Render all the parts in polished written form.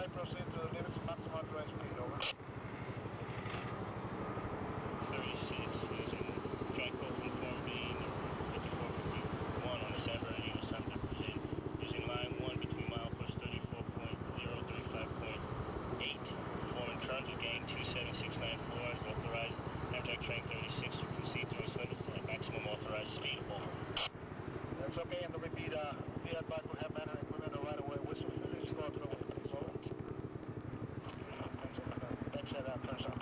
right, proceed to the limits of maximum authorized speed, over. 36, using track code from Form B, number 5451 on the San Bernardino Sumter Brazil, using line 1 between milepost 34.035.8, performing turns of gang 27694 as authorized. Amtrak train 36 to proceed to its limits at maximum authorized speed, over. That's okay, and to repeat, be advised we'll have manner equipment right away. Whistle finish, go to the windows, over. Backside out, turns out.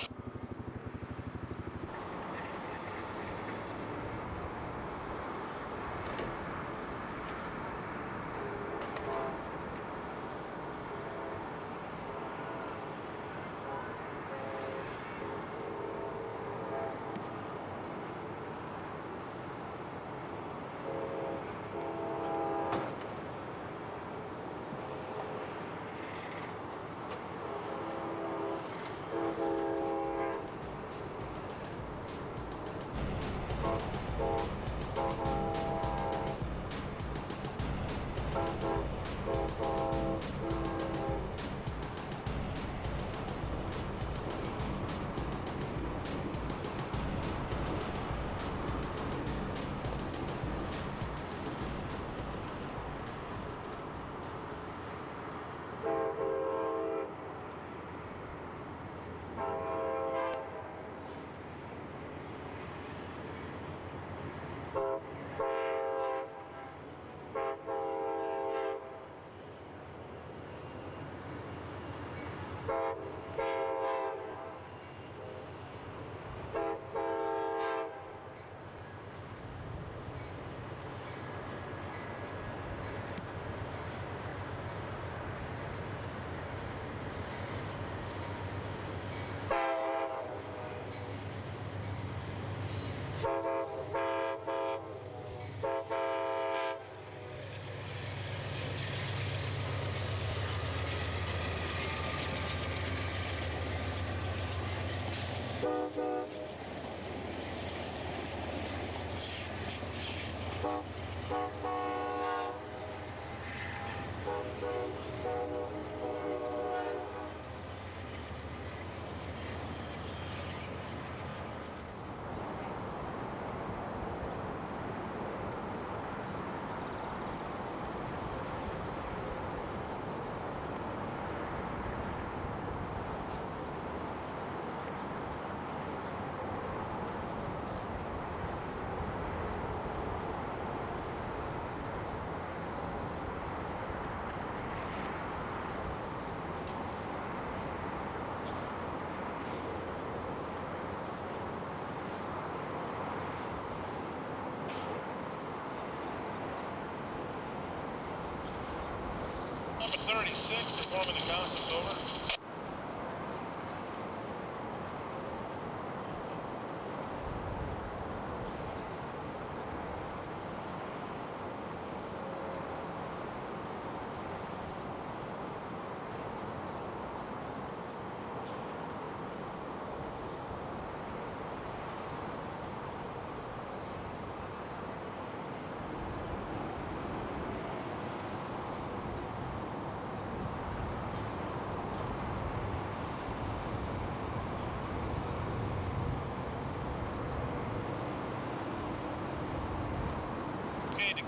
Number 36, performing the Constance, over.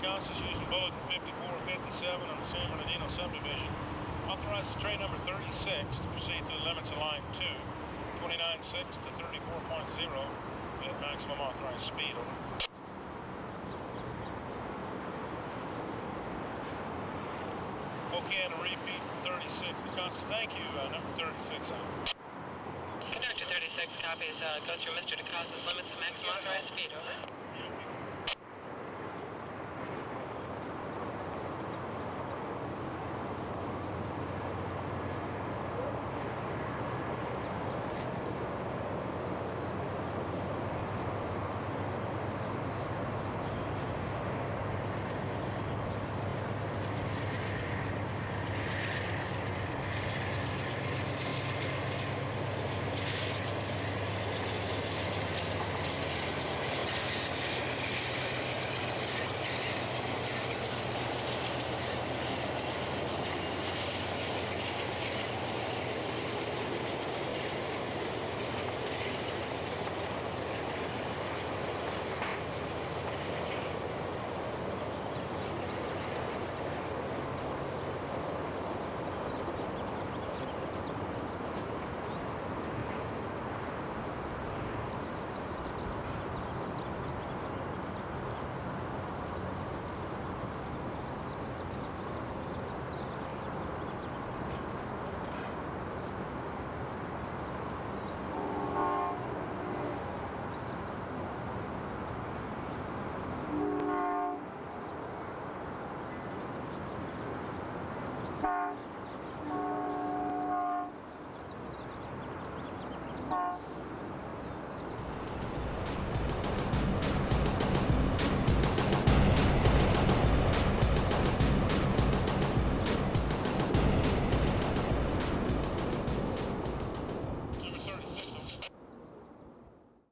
Constance using bulletin 5457 on the San Bernardino subdivision. Authorizes train number 36 to proceed to the limits of line 2, 29.6 to 34.0 at maximum authorized speed, over. Okay, and a repeat 36 to Constance. Thank you, number 36 out. Conductor 36 copies, goes through Mr. DeCosta's limits of maximum authorized speed, over.